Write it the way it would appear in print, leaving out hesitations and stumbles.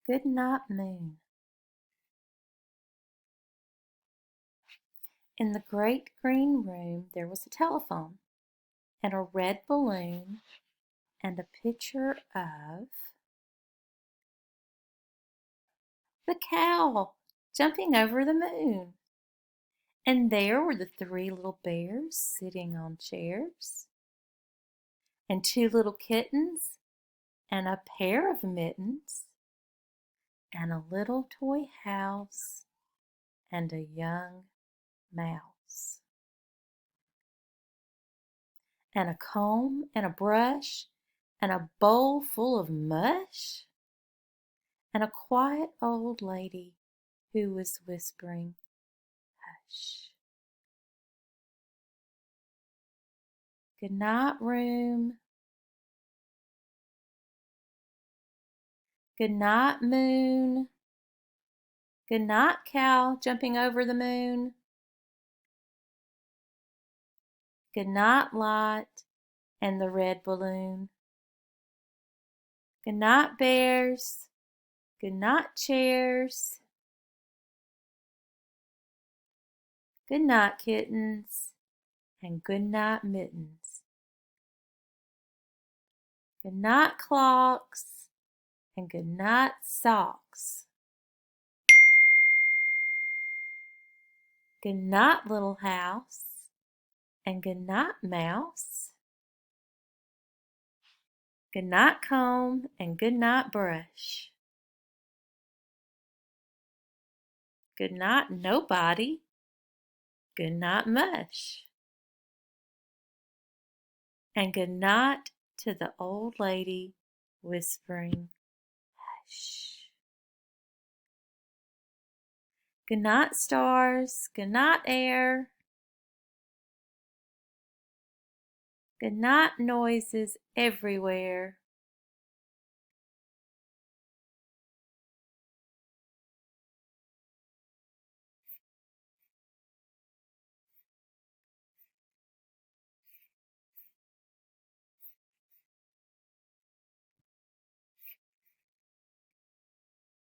Goodnight Moon. In the great green room there was a telephone, and a red balloon, and a picture of the cow jumping over the moon. And there were the three little bears sitting on chairs, and two little kittens, and a pair of mittens, and a little toy house, and a young mouse, and a comb and a brush, and a bowl full of mush, and a quiet old lady who was whispering, "Hush." Good night, room. Good night, moon. Good night, cow jumping over the moon. Good night, light and the red balloon. Good night, bears. Good night, chairs. Good night, kittens, and good night, mittens. Good night, clocks, and good night, socks. Good night, little house, and good night, mouse. Good night, comb, and good night, brush. Good night, nobody. Good night, mush. And good night to the old lady whispering, "Hush." Good night, stars. Good night, air. Good night, noises everywhere.